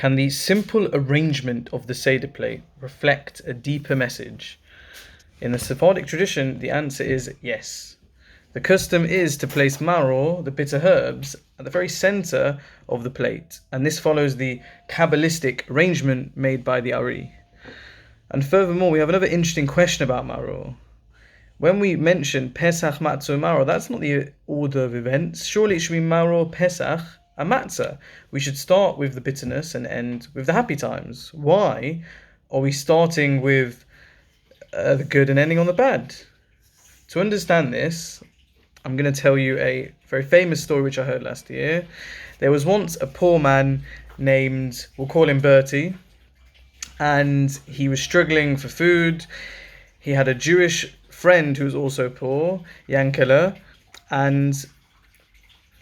Can the simple arrangement of the Seder plate reflect a deeper message? In the Sephardic tradition, the answer is yes. The custom is to place maror, the bitter herbs, at the very center of the plate, and this follows the Kabbalistic arrangement made by the Ari. And furthermore, we have another interesting question about maror. When we mention Pesach, Matzah, maror, that's not the order of events. Surely it should be maror, Pesach, and matzah. We should start with the bitterness and end with the happy times. Why are we starting with the good and ending on the bad? To understand this, I'm going to tell you a very famous story which I heard last year. There was once a poor man named, we'll call him Bertie, and he was struggling for food. He had a Jewish friend who was also poor, Yankele, and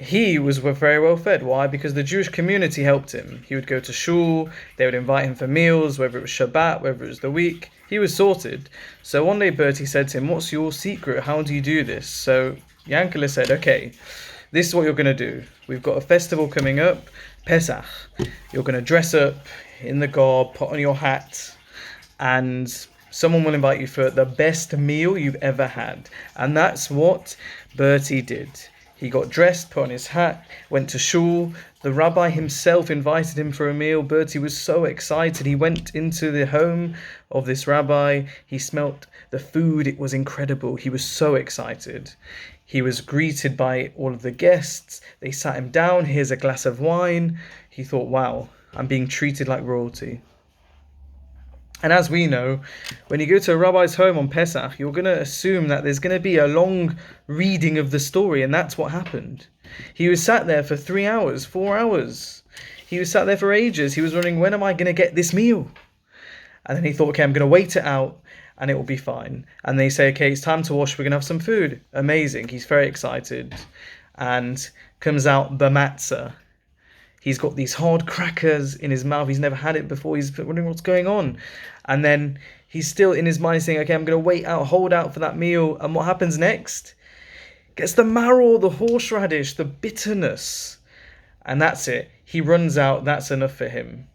he was very well fed. Why? Because the Jewish community helped him. He would go to shul, they would invite him for meals, whether it was Shabbat, whether it was the week. He was sorted. So one day Bertie said to him, "What's your secret? How do you do this?" So Yankele said, "Okay, this is what you're going to do. We've got a festival coming up, Pesach. You're going to dress up in the garb, put on your hat, and someone will invite you for the best meal you've ever had." And that's what Bertie did. He got dressed, put on his hat, went to shul. The rabbi himself invited him for a meal. Bertie was so excited. He went into the home of this rabbi. He smelt the food. It was incredible. He was so excited. He was greeted by all of the guests. They sat him down. Here's a glass of wine. He thought, wow, I'm being treated like royalty. And as we know, when you go to a rabbi's home on Pesach, you're going to assume that there's going to be a long reading of the story, and that's what happened. He was sat there for 3 hours, 4 hours. He was sat there for ages. He was wondering, when am I going to get this meal? And then he thought, okay, I'm going to wait it out, and it will be fine. And they say, okay, it's time to wash. We're going to have some food. Amazing. He's very excited. And comes out the matzah. He's got these hard crackers in his mouth. He's never had it before. He's wondering what's going on. And then he's still in his mind saying, okay, I'm going to wait out, hold out for that meal. And what happens next? Gets the maror, the horseradish, the bitterness. And that's it. He runs out. That's enough for him.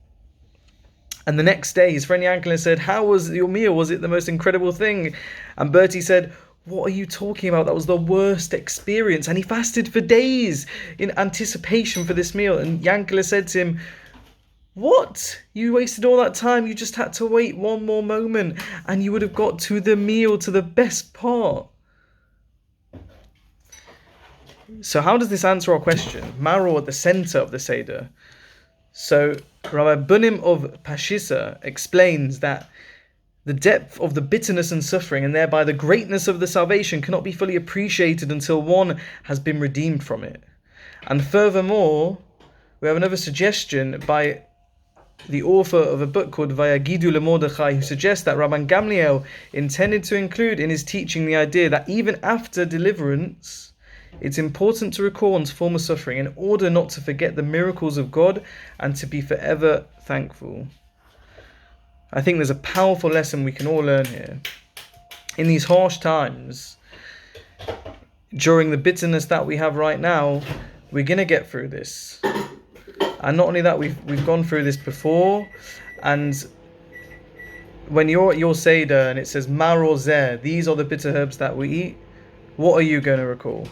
And the next day, his friend Yankele said, how was your meal? Was it the most incredible thing? And Bertie said, what are you talking about? That was the worst experience. And he fasted for days in anticipation for this meal. And Yankele said to him, what? You wasted all that time. You just had to wait one more moment and you would have got to the meal, to the best part. So how does this answer our question? Maror at the center of the Seder. So Rabbi Bunim of Pashisa explains that the depth of the bitterness and suffering, and thereby the greatness of the salvation, cannot be fully appreciated until one has been redeemed from it. And furthermore, we have another suggestion by the author of a book called Vayagidu LeMordechai, who suggests that Rabban Gamliel intended to include in his teaching the idea that even after deliverance, it's important to recall one's former suffering in order not to forget the miracles of God and to be forever thankful. I think there's a powerful lesson we can all learn here. In these harsh times, during the bitterness that we have right now, we're going to get through this. And not only that, we've gone through this before. And when you're at your Seder and it says maror zeh, these are the bitter herbs that we eat, what are you going to recall?